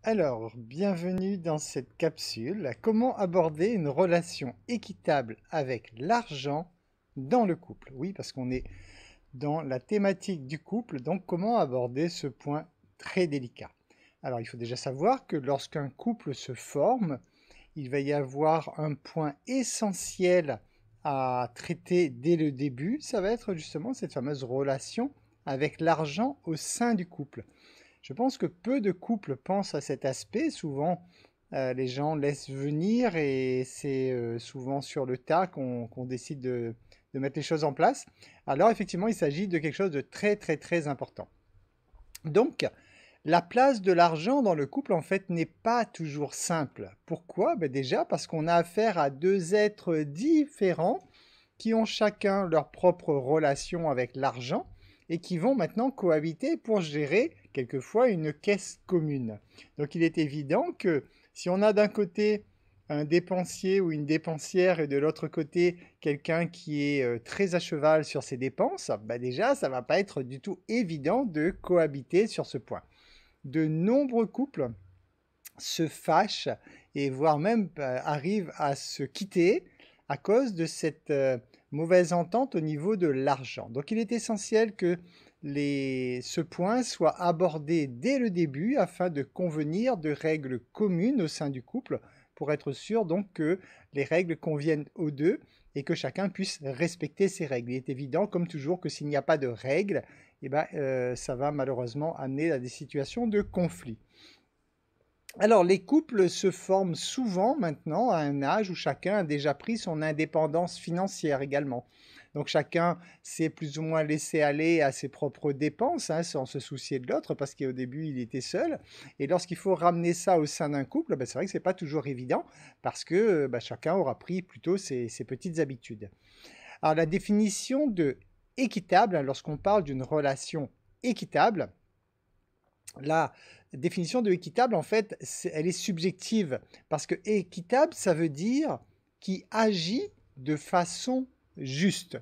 Alors, bienvenue dans cette capsule. Comment aborder une relation équitable avec l'argent dans le couple? Oui, parce qu'on est dans la thématique du couple, donc comment aborder ce point très délicat? Alors, il faut déjà savoir que lorsqu'un couple se forme, il va y avoir un point essentiel à traiter dès le début. Ça va être justement cette fameuse relation avec l'argent au sein du couple. Je pense que peu de couples pensent à cet aspect. Souvent, les gens laissent venir et c'est souvent sur le tas qu'on décide de mettre les choses en place. Alors effectivement, il s'agit de quelque chose de très très très important. Donc, la place de l'argent dans le couple, en fait, n'est pas toujours simple. Pourquoi? Ben déjà parce qu'on a affaire à deux êtres différents qui ont chacun leur propre relation avec l'argent et qui vont maintenant cohabiter pour gérer quelquefois une caisse commune. Donc il est évident que si on a d'un côté un dépensier ou une dépensière et de l'autre côté quelqu'un qui est très à cheval sur ses dépenses, bah déjà ça va pas être du tout évident de cohabiter sur ce point. De nombreux couples se fâchent et voire même arrivent à se quitter à cause de cette mauvaise entente au niveau de l'argent. Donc il est essentiel que ce point soit abordé dès le début afin de convenir de règles communes au sein du couple pour être sûr donc que les règles conviennent aux deux et que chacun puisse respecter ces règles. Il est évident, comme toujours, que s'il n'y a pas de règles, eh ben, ça va malheureusement amener à des situations de conflit. Alors, les couples se forment souvent maintenant à un âge où chacun a déjà pris son indépendance financière également. Donc chacun s'est plus ou moins laissé aller à ses propres dépenses, hein, sans se soucier de l'autre, parce qu'au début il était seul. Et lorsqu'il faut ramener ça au sein d'un couple, ben, c'est vrai que c'est pas toujours évident, parce que ben, chacun aura pris plutôt ses petites habitudes. Alors la définition de équitable, hein, lorsqu'on parle d'une relation équitable, la définition de équitable, en fait, elle est subjective. Parce que équitable, ça veut dire qui agit de façon juste.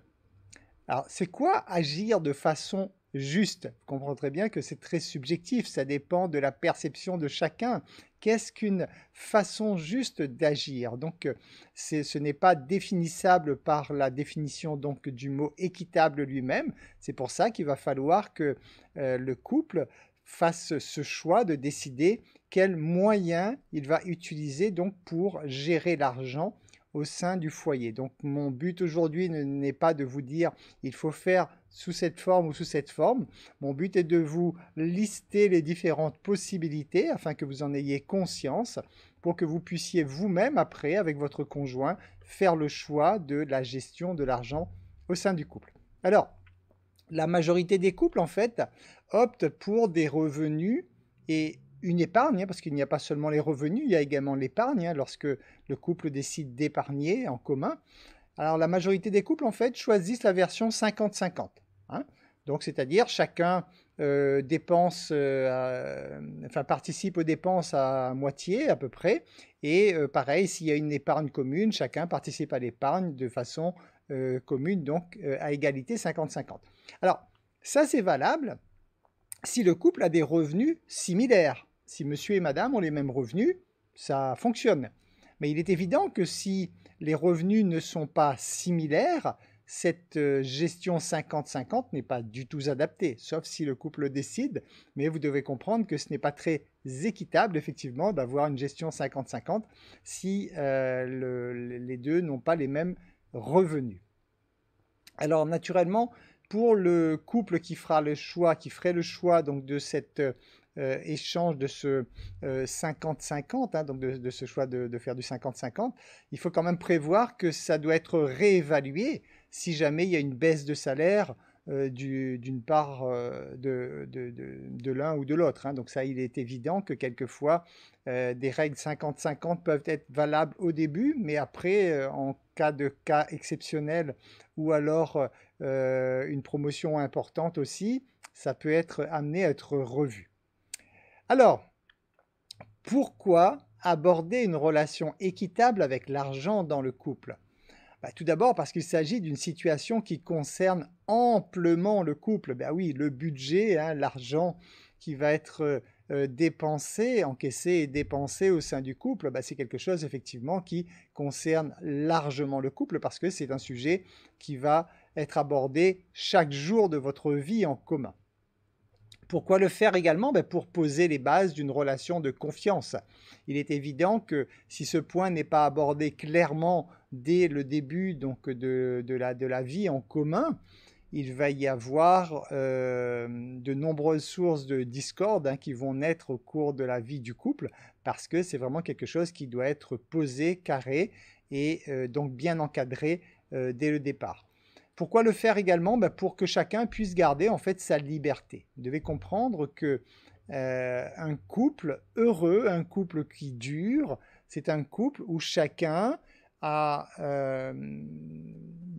Alors, c'est quoi agir de façon juste? Vous comprendrez bien que c'est très subjectif, ça dépend de la perception de chacun. Qu'est-ce qu'une façon juste d'agir? Donc, ce n'est pas définissable par la définition donc, du mot équitable lui-même. C'est pour ça qu'il va falloir que le couple fasse ce choix de décider quels moyens il va utiliser donc, pour gérer l'argent au sein du foyer. Donc mon but aujourd'hui n'est pas de vous dire il faut faire sous cette forme ou sous cette forme. Mon but est de vous lister les différentes possibilités afin que vous en ayez conscience pour que vous puissiez vous-même après avec votre conjoint faire le choix de la gestion de l'argent au sein du couple. Alors, la majorité des couples en fait optent pour des revenus et une épargne, parce qu'il n'y a pas seulement les revenus, il y a également l'épargne, lorsque le couple décide d'épargner en commun. Alors la majorité des couples, en fait, choisissent la version 50-50. Hein. Donc c'est-à-dire chacun dépense, enfin participe aux dépenses à moitié à peu près, et pareil, s'il y a une épargne commune, chacun participe à l'épargne de façon commune, donc à égalité 50-50. Alors ça c'est valable si le couple a des revenus similaires. Si monsieur et madame ont les mêmes revenus, ça fonctionne. Mais il est évident que si les revenus ne sont pas similaires, cette gestion 50-50 n'est pas du tout adaptée, sauf si le couple le décide, mais vous devez comprendre que ce n'est pas très équitable, effectivement, d'avoir une gestion 50-50 si les deux n'ont pas les mêmes revenus. Alors, naturellement, pour le couple qui fera le choix, qui ferait le choix donc de cet échange de ce 50-50, hein, donc de ce choix de faire du 50-50, il faut quand même prévoir que ça doit être réévalué si jamais il y a une baisse de salaire d'une part de l'un ou de l'autre. Hein. Donc ça, il est évident que quelquefois, des règles 50-50 peuvent être valables au début, mais après, en cas exceptionnel ou alors une promotion importante aussi, ça peut être amené à être revu. Alors, pourquoi aborder une relation équitable avec l'argent dans le couple? Bah, tout d'abord parce qu'il s'agit d'une situation qui concerne amplement le couple. Ben oui, le budget, hein, l'argent qui va être dépenser, encaisser et dépenser au sein du couple, c'est quelque chose effectivement qui concerne largement le couple parce que c'est un sujet qui va être abordé chaque jour de votre vie en commun. Pourquoi le faire également? Pour poser les bases d'une relation de confiance. Il est évident que si ce point n'est pas abordé clairement dès le début donc, de la vie en commun, il va y avoir de nombreuses sources de discorde qui vont naître au cours de la vie du couple parce que c'est vraiment quelque chose qui doit être posé, carré et donc bien encadré dès le départ. Pourquoi le faire également? Pour que chacun puisse garder en fait sa liberté. Vous devez comprendre que un couple heureux, un couple qui dure, c'est un couple où chacun a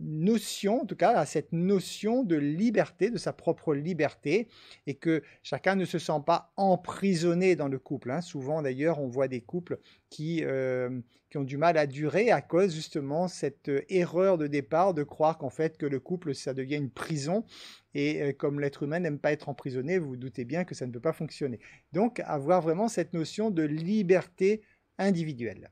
notion, en tout cas, à cette notion de liberté, de sa propre liberté, et que chacun ne se sent pas emprisonné dans le couple. Souvent, d'ailleurs, on voit des couples qui ont du mal à durer à cause justement cette erreur de départ de croire qu'en fait que le couple, ça devient une prison. Et comme l'être humain n'aime pas être emprisonné, vous vous doutez bien que ça ne peut pas fonctionner. Donc, avoir vraiment cette notion de liberté individuelle.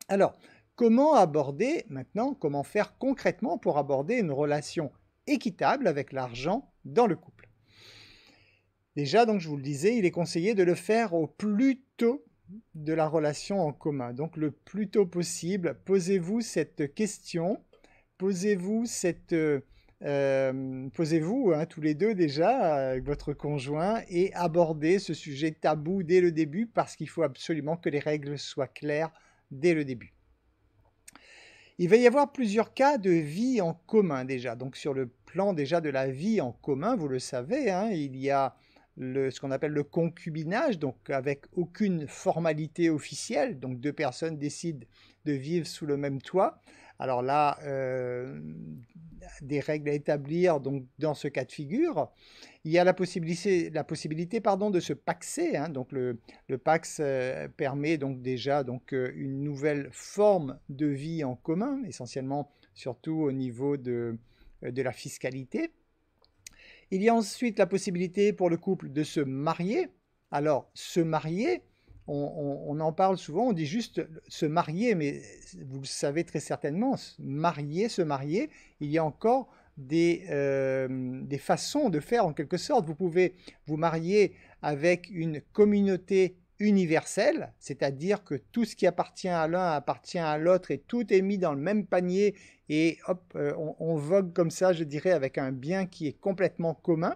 Alors, comment aborder maintenant, comment faire concrètement pour aborder une relation équitable avec l'argent dans le couple? Déjà, donc je vous le disais, il est conseillé de le faire au plus tôt de la relation en commun. Donc le plus tôt possible, posez-vous cette question, posez-vous tous les deux déjà avec votre conjoint et abordez ce sujet tabou dès le début parce qu'il faut absolument que les règles soient claires dès le début. Il va y avoir plusieurs cas de vie en commun déjà. Donc sur le plan déjà de la vie en commun, vous le savez, il y a ce qu'on appelle le concubinage, donc avec aucune formalité officielle. Donc deux personnes décident de vivre sous le même toit. Alors là, des règles à établir donc, dans ce cas de figure. Il y a la possibilité de se paxer. Donc le pax permet donc déjà une nouvelle forme de vie en commun, essentiellement surtout au niveau de la fiscalité. Il y a ensuite la possibilité pour le couple de se marier. Alors, se marier, on en parle souvent, on dit juste se marier, mais vous le savez très certainement, se marier, il y a encore des façons de faire en quelque sorte. Vous pouvez vous marier avec une communauté universelle, c'est-à-dire que tout ce qui appartient à l'un appartient à l'autre et tout est mis dans le même panier et hop, on vogue comme ça, je dirais, avec un bien qui est complètement commun.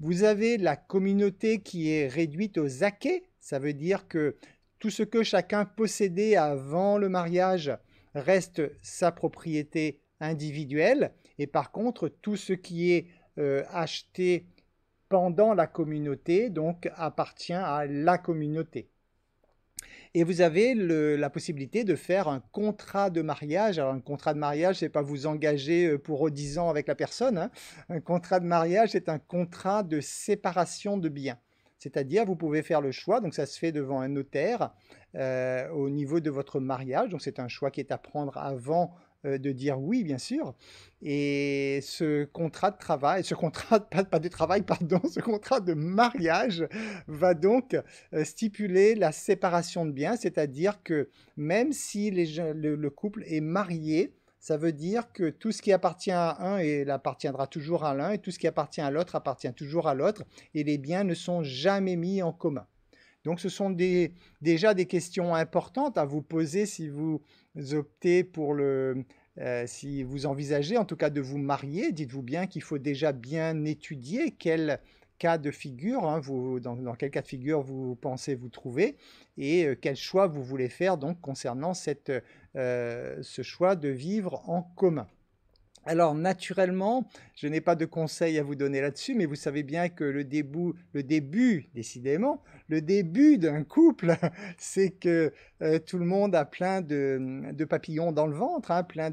Vous avez la communauté qui est réduite aux acquêts, ça veut dire que tout ce que chacun possédait avant le mariage reste sa propriété individuelle et par contre tout ce qui est acheté pendant la communauté donc appartient à la communauté. Et vous avez la possibilité de faire un contrat de mariage. Alors un contrat de mariage, c'est pas vous engager pour 10 ans avec la personne. Un contrat de mariage, c'est un contrat de séparation de biens. C'est-à-dire, vous pouvez faire le choix, donc ça se fait devant un notaire au niveau de votre mariage. Donc c'est un choix qui est à prendre avant de dire oui, bien sûr. Et ce contrat de travail, ce contrat de mariage va donc stipuler la séparation de biens, c'est-à-dire que même si le couple est marié, ça veut dire que tout ce qui appartient à un il appartiendra toujours à l'un et tout ce qui appartient à l'autre appartient toujours à l'autre et les biens ne sont jamais mis en commun. Donc ce sont déjà des questions importantes à vous poser si vous optez pour si vous envisagez en tout cas de vous marier. Dites-vous bien qu'il faut déjà bien étudier quel cas de figure, dans quel cas de figure vous pensez vous trouver et quel choix vous voulez faire donc concernant ce choix de vivre en commun. Alors naturellement, je n'ai pas de conseils à vous donner là-dessus, mais vous savez bien que le début, décidément, le début d'un couple, c'est que tout le monde a plein de papillons dans le ventre, plein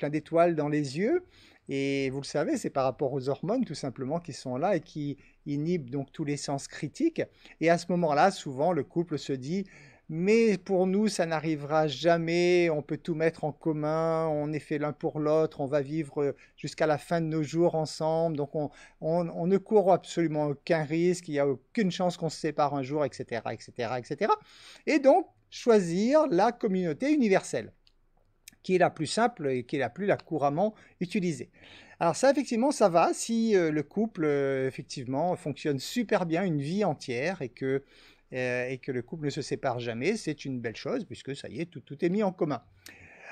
d'étoiles dans les yeux. Et vous le savez, c'est par rapport aux hormones tout simplement qui sont là et qui inhibent donc tous les sens critiques. Et à ce moment-là, souvent, le couple se dit mais pour nous, ça n'arrivera jamais, on peut tout mettre en commun, on est fait l'un pour l'autre, on va vivre jusqu'à la fin de nos jours ensemble, donc on ne court absolument aucun risque, il n'y a aucune chance qu'on se sépare un jour, etc., etc., etc. Et donc, choisir la communauté universelle, qui est la plus simple et qui est la couramment utilisée. Alors ça, effectivement, ça va si le couple, effectivement, fonctionne super bien une vie entière et que le couple ne se sépare jamais, c'est une belle chose puisque ça y est, tout est mis en commun.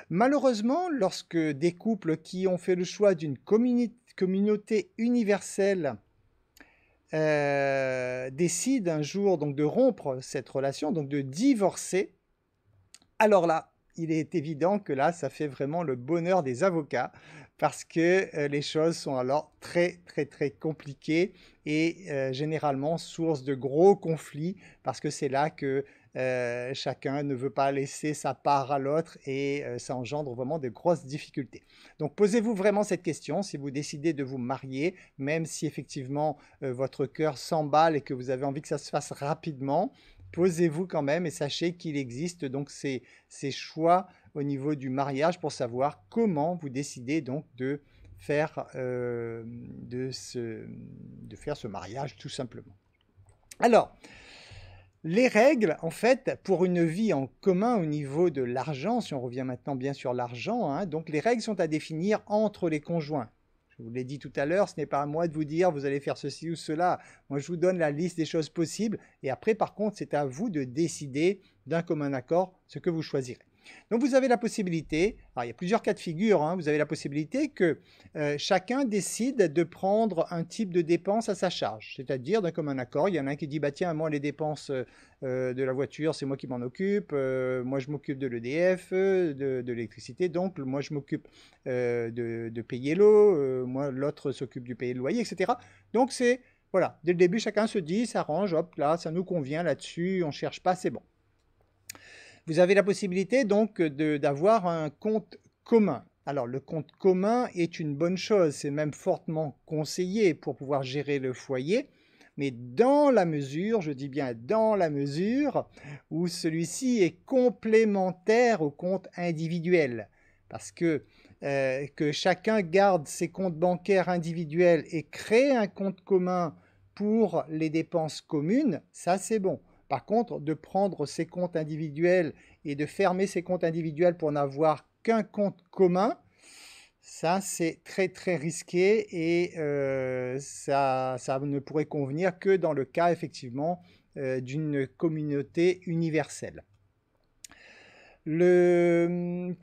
Malheureusement, lorsque des couples qui ont fait le choix d'une communauté universelle décident un jour donc de rompre cette relation, donc de divorcer, alors là, il est évident que là, ça fait vraiment le bonheur des avocats parce que les choses sont alors très, très, très compliquées et généralement source de gros conflits parce que c'est là que chacun ne veut pas laisser sa part à l'autre et ça engendre vraiment de grosses difficultés. Donc posez-vous vraiment cette question si vous décidez de vous marier, même si effectivement votre cœur s'emballe et que vous avez envie que ça se fasse rapidement. Posez-vous quand même et sachez qu'il existe donc ces choix au niveau du mariage pour savoir comment vous décidez donc de faire, faire ce mariage tout simplement. Alors, les règles, en fait, pour une vie en commun au niveau de l'argent, si on revient maintenant bien sur l'argent, hein, donc les règles sont à définir entre les conjoints. Je vous l'ai dit tout à l'heure, ce n'est pas à moi de vous dire vous allez faire ceci ou cela. Moi, je vous donne la liste des choses possibles. Et après, par contre, c'est à vous de décider d'un commun accord ce que vous choisirez. Donc, vous avez la possibilité, alors il y a plusieurs cas de figure, hein, vous avez la possibilité que chacun décide de prendre un type de dépense à sa charge. C'est-à-dire, d'un commun accord, il y en a un qui dit, bah tiens, moi, les dépenses de la voiture, c'est moi qui m'en occupe. Moi, je m'occupe de l'EDF, de l'électricité. Donc, moi, je m'occupe de payer l'eau. Moi, l'autre s'occupe du payer le loyer, etc. Donc, c'est, voilà, dès le début, chacun se dit, s'arrange, hop, là, ça nous convient là-dessus, on ne cherche pas, c'est bon. Vous avez la possibilité, donc, d'avoir un compte commun. Alors, le compte commun est une bonne chose. C'est même fortement conseillé pour pouvoir gérer le foyer. Mais dans la mesure, je dis bien dans la mesure, où celui-ci est complémentaire au compte individuel. Parce que chacun garde ses comptes bancaires individuels et crée un compte commun pour les dépenses communes, ça c'est bon. Par contre, de prendre ses comptes individuels et de fermer ses comptes individuels pour n'avoir qu'un compte commun, ça, c'est très, très risqué et ça ne pourrait convenir que dans le cas, effectivement, d'une communauté universelle.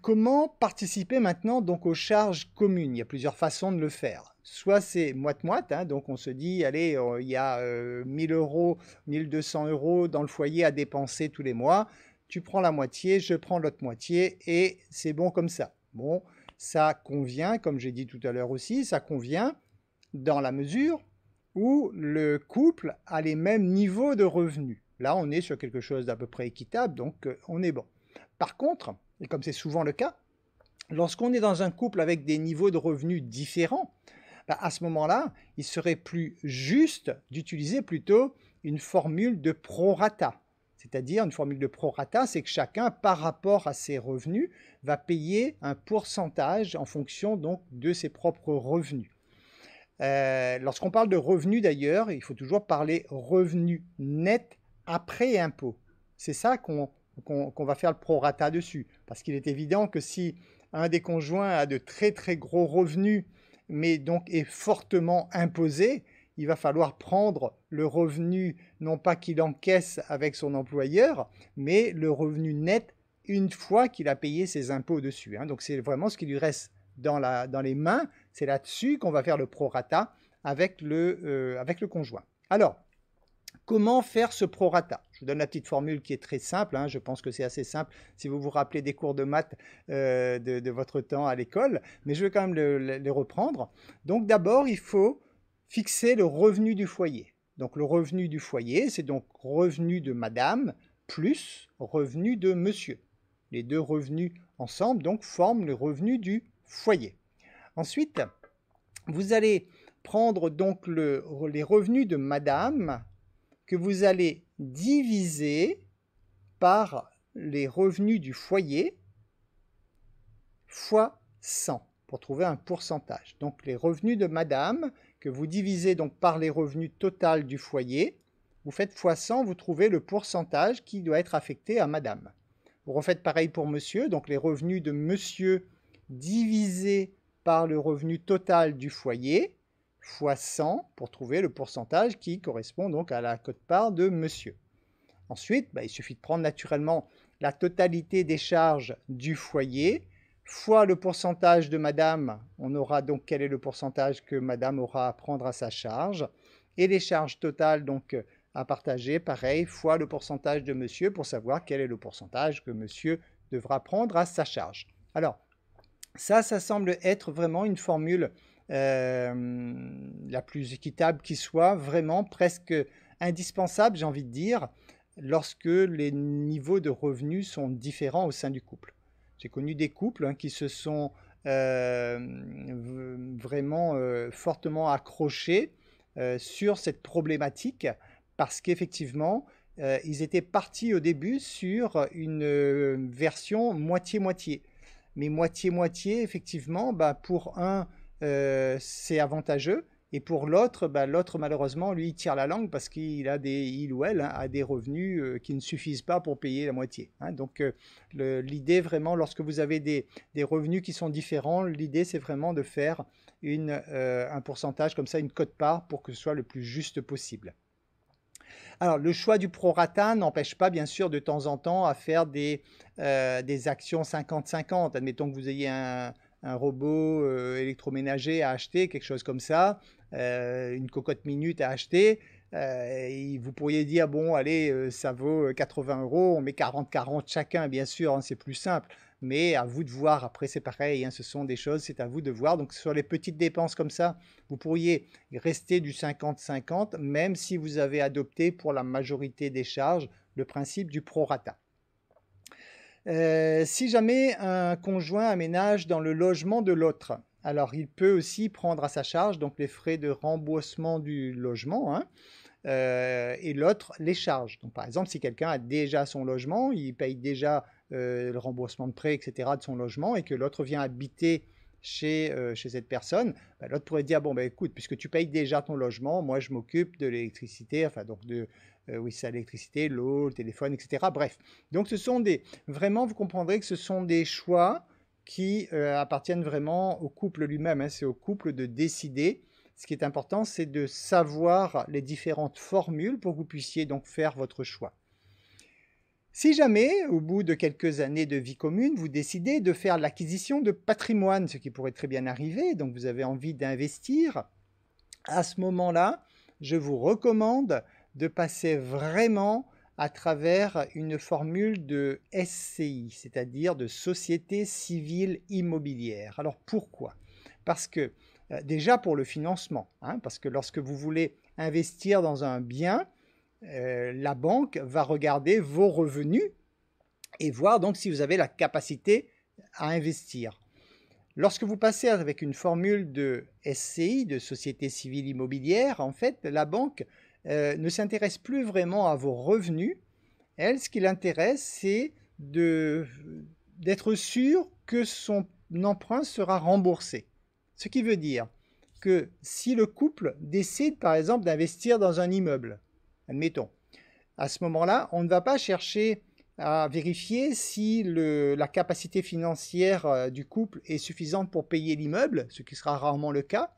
Comment participer maintenant donc aux charges communes? Il y a plusieurs façons de le faire. Soit c'est moite-moite, hein, donc on se dit, allez, il y a 1000 euros, 1200 euros dans le foyer à dépenser tous les mois. Tu prends la moitié, je prends l'autre moitié et c'est bon comme ça. Bon, ça convient, comme j'ai dit tout à l'heure aussi, ça convient dans la mesure où le couple a les mêmes niveaux de revenus. Là, on est sur quelque chose d'à peu près équitable, donc on est bon. Par contre, et comme c'est souvent le cas, lorsqu'on est dans un couple avec des niveaux de revenus différents, à ce moment-là, il serait plus juste d'utiliser plutôt une formule de prorata. C'est-à-dire, une formule de prorata, c'est que chacun, par rapport à ses revenus, va payer un pourcentage en fonction donc de ses propres revenus. Lorsqu'on parle de revenus d'ailleurs, il faut toujours parler revenus nets après impôt. C'est ça qu'on va faire le prorata dessus. Parce qu'il est évident que si un des conjoints a de très très gros revenus, mais donc est fortement imposé, il va falloir prendre le revenu, non pas qu'il encaisse avec son employeur, mais le revenu net une fois qu'il a payé ses impôts dessus. Hein. Donc c'est vraiment ce qui lui reste dans les mains, c'est là-dessus qu'on va faire le prorata avec le conjoint. Alors, comment faire ce prorata? Je vous donne la petite formule qui est très simple, hein, je pense que c'est assez simple si vous vous rappelez des cours de maths de votre temps à l'école, mais je vais quand même les reprendre. Donc d'abord, il faut fixer le revenu du foyer. Donc le revenu du foyer, c'est donc revenu de madame plus revenu de monsieur. Les deux revenus ensemble donc forment le revenu du foyer. Ensuite, vous allez prendre donc les revenus de madame que vous allez diviser par les revenus du foyer fois 100 pour trouver un pourcentage. Donc les revenus de madame que vous divisez donc par les revenus total du foyer, vous faites fois 100, vous trouvez le pourcentage qui doit être affecté à madame. Vous refaites pareil pour monsieur, donc les revenus de monsieur divisé par le revenu total du foyer fois 100 pour trouver le pourcentage qui correspond donc à la quote-part de monsieur. Ensuite, il suffit de prendre naturellement la totalité des charges du foyer fois le pourcentage de madame. On aura donc quel est le pourcentage que madame aura à prendre à sa charge. Et les charges totales donc à partager, pareil, fois le pourcentage de monsieur pour savoir quel est le pourcentage que monsieur devra prendre à sa charge. Alors, ça semble être vraiment une formule la plus équitable qui soit, vraiment presque indispensable, j'ai envie de dire, lorsque les niveaux de revenus sont différents au sein du couple. J'ai connu des couples qui se sont vraiment fortement accrochés sur cette problématique parce qu'effectivement, ils étaient partis au début sur une version moitié-moitié. Mais moitié-moitié, effectivement, pour un, c'est avantageux. Et pour l'autre, l'autre malheureusement, lui, il tire la langue parce il ou elle a des revenus qui ne suffisent pas pour payer la moitié. Donc l'idée vraiment, lorsque vous avez des revenus qui sont différents, l'idée c'est vraiment de faire un pourcentage comme ça, une quote-part pour que ce soit le plus juste possible. Alors, le choix du prorata n'empêche pas, bien sûr, de temps en temps à faire des actions 50-50. Admettons que vous ayez un robot électroménager à acheter, quelque chose comme ça, une cocotte minute à acheter. Vous pourriez dire, bon, allez, ça vaut 80 €, on met 40-40 chacun, bien sûr, c'est plus simple. Mais à vous de voir, après c'est pareil, ce sont des choses, c'est à vous de voir. Donc sur les petites dépenses comme ça, vous pourriez rester du 50-50, même si vous avez adopté pour la majorité des charges le principe du prorata. Si jamais un conjoint aménage dans le logement de l'autre, alors il peut aussi prendre à sa charge donc les frais de remboursement du logement, et l'autre les charges. Donc par exemple, si quelqu'un a déjà son logement, il paye déjà le remboursement de prêt, etc. de son logement, et que l'autre vient habiter chez cette personne, l'autre pourrait dire, bon, écoute, puisque tu payes déjà ton logement, moi je m'occupe de l'électricité, enfin donc oui, c'est l'électricité, l'eau, le téléphone, etc. Bref, donc ce sont vraiment, vous comprendrez que ce sont des choix qui appartiennent vraiment au couple lui-même, c'est au couple de décider. Ce qui est important, c'est de savoir les différentes formules pour que vous puissiez donc faire votre choix. Si jamais, au bout de quelques années de vie commune, vous décidez de faire l'acquisition de patrimoine, ce qui pourrait très bien arriver, donc vous avez envie d'investir, à ce moment-là, je vous recommande de passer vraiment à travers une formule de SCI, c'est-à-dire de Société Civile Immobilière. Alors pourquoi? Parce que déjà pour le financement, parce que lorsque vous voulez investir dans un bien, la banque va regarder vos revenus et voir donc si vous avez la capacité à investir. Lorsque vous passez avec une formule de SCI, de Société Civile Immobilière, en fait, la banque ne s'intéresse plus vraiment à vos revenus. Elle, ce qui l'intéresse, c'est d'être sûr que son emprunt sera remboursé. Ce qui veut dire que si le couple décide, par exemple, d'investir dans un immeuble, admettons, à ce moment-là, on ne va pas chercher à vérifier si la capacité financière du couple est suffisante pour payer l'immeuble, ce qui sera rarement le cas,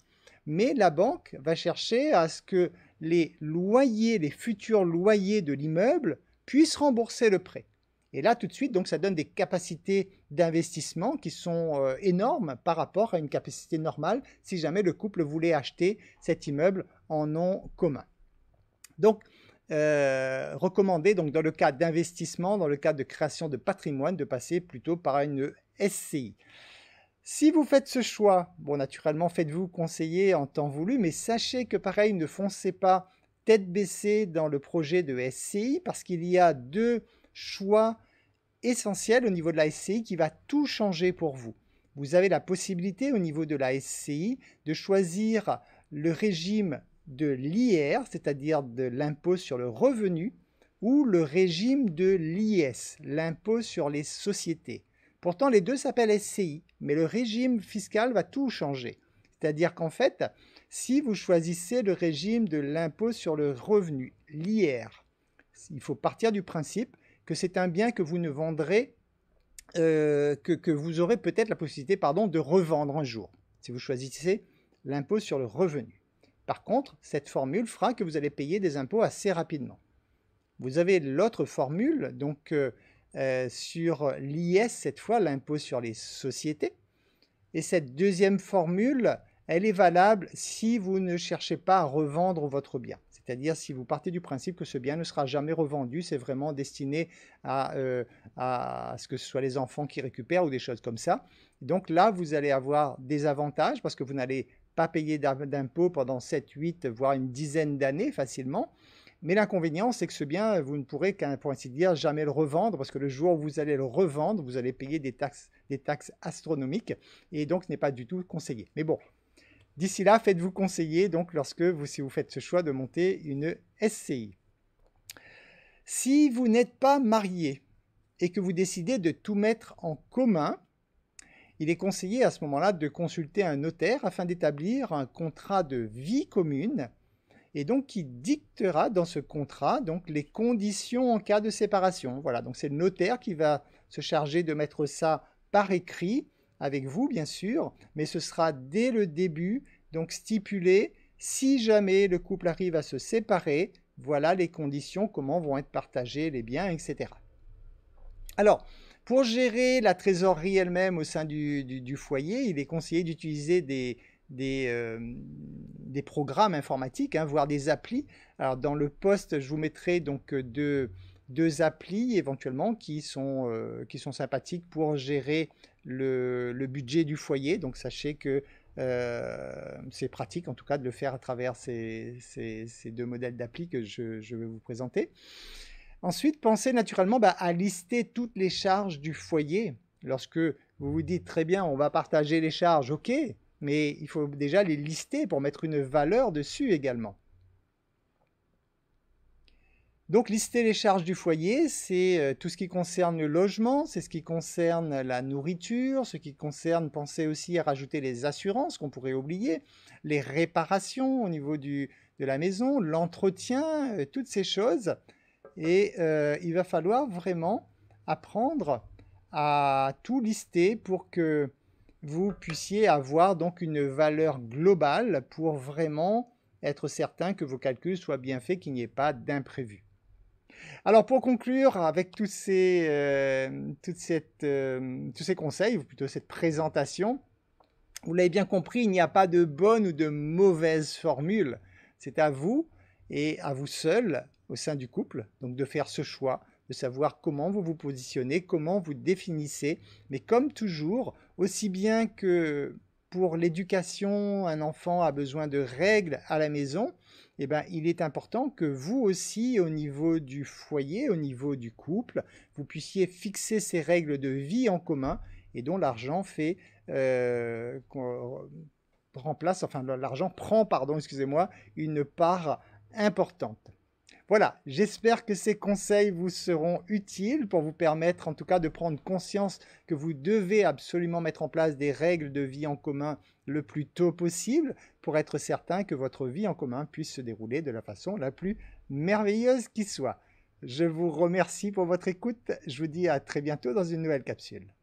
mais la banque va chercher à ce que les loyers, les futurs loyers de l'immeuble puissent rembourser le prêt. Et là, tout de suite, donc, ça donne des capacités d'investissement qui sont énormes par rapport à une capacité normale si jamais le couple voulait acheter cet immeuble en nom commun. Donc, recommandé donc, dans le cas d'investissement, dans le cas de création de patrimoine, de passer plutôt par une SCI. Si vous faites ce choix, bon, naturellement, faites-vous conseiller en temps voulu, mais sachez que pareil, ne foncez pas tête baissée dans le projet de SCI parce qu'il y a deux choix essentiels au niveau de la SCI qui va tout changer pour vous. Vous avez la possibilité au niveau de la SCI de choisir le régime de l'IR, c'est-à-dire de l'impôt sur le revenu, ou le régime de l'IS, l'impôt sur les sociétés. Pourtant, les deux s'appellent SCI, mais le régime fiscal va tout changer. C'est-à-dire qu'en fait, si vous choisissez le régime de l'impôt sur le revenu, l'IR, il faut partir du principe que c'est un bien que vous ne vendrez, que vous aurez peut-être la possibilité de revendre un jour, si vous choisissez l'impôt sur le revenu. Par contre, cette formule fera que vous allez payer des impôts assez rapidement. Vous avez l'autre formule, donc sur l'IS, cette fois, l'impôt sur les sociétés. Et cette deuxième formule, elle est valable si vous ne cherchez pas à revendre votre bien. C'est-à-dire si vous partez du principe que ce bien ne sera jamais revendu, c'est vraiment destiné à ce que ce soit les enfants qui récupèrent ou des choses comme ça. Donc là, vous allez avoir des avantages parce que vous n'allez pas payer d'impôts pendant 7, 8, voire une dizaine d'années facilement. Mais l'inconvénient, c'est que ce bien, vous ne pourrez, pour ainsi dire, jamais le revendre, parce que le jour où vous allez le revendre, vous allez payer des taxes astronomiques, et donc ce n'est pas du tout conseillé. Mais bon, d'ici là, faites-vous conseiller, donc si vous faites ce choix de monter une SCI. Si vous n'êtes pas marié et que vous décidez de tout mettre en commun, il est conseillé à ce moment-là de consulter un notaire afin d'établir un contrat de vie commune, et donc qui dictera dans ce contrat donc les conditions en cas de séparation. Voilà, donc c'est le notaire qui va se charger de mettre ça par écrit, avec vous bien sûr, mais ce sera dès le début, donc stipulé, si jamais le couple arrive à se séparer, voilà les conditions, comment vont être partagés les biens, etc. Alors, pour gérer la trésorerie elle-même au sein du foyer, il est conseillé d'utiliser des programmes informatiques, voire des applis. Alors dans le post, je vous mettrai donc deux applis éventuellement qui sont sympathiques pour gérer le budget du foyer. Donc sachez que c'est pratique en tout cas de le faire à travers ces deux modèles d'appli que je vais vous présenter. Ensuite, pensez naturellement à lister toutes les charges du foyer. Lorsque vous vous dites très bien, on va partager les charges, ok, mais il faut déjà les lister pour mettre une valeur dessus également. Donc lister les charges du foyer, c'est tout ce qui concerne le logement, c'est ce qui concerne la nourriture, ce qui concerne, pensez aussi à rajouter les assurances qu'on pourrait oublier, les réparations au niveau de la maison, l'entretien, toutes ces choses. Et il va falloir vraiment apprendre à tout lister pour que vous puissiez avoir donc une valeur globale pour vraiment être certain que vos calculs soient bien faits, qu'il n'y ait pas d'imprévu. Alors pour conclure avec tous ces conseils, ou plutôt cette présentation, vous l'avez bien compris, il n'y a pas de bonne ou de mauvaise formule. C'est à vous et à vous seul au sein du couple, donc de faire ce choix, de savoir comment vous vous positionnez, comment vous définissez. Mais comme toujours, aussi bien que pour l'éducation, un enfant a besoin de règles à la maison, eh bien, il est important que vous aussi, au niveau du foyer, au niveau du couple, vous puissiez fixer ces règles de vie en commun et dont l'argent fait l'argent prend, excusez-moi, une part importante. Voilà, j'espère que ces conseils vous seront utiles pour vous permettre en tout cas de prendre conscience que vous devez absolument mettre en place des règles de vie en commun le plus tôt possible pour être certain que votre vie en commun puisse se dérouler de la façon la plus merveilleuse qui soit. Je vous remercie pour votre écoute, je vous dis à très bientôt dans une nouvelle capsule.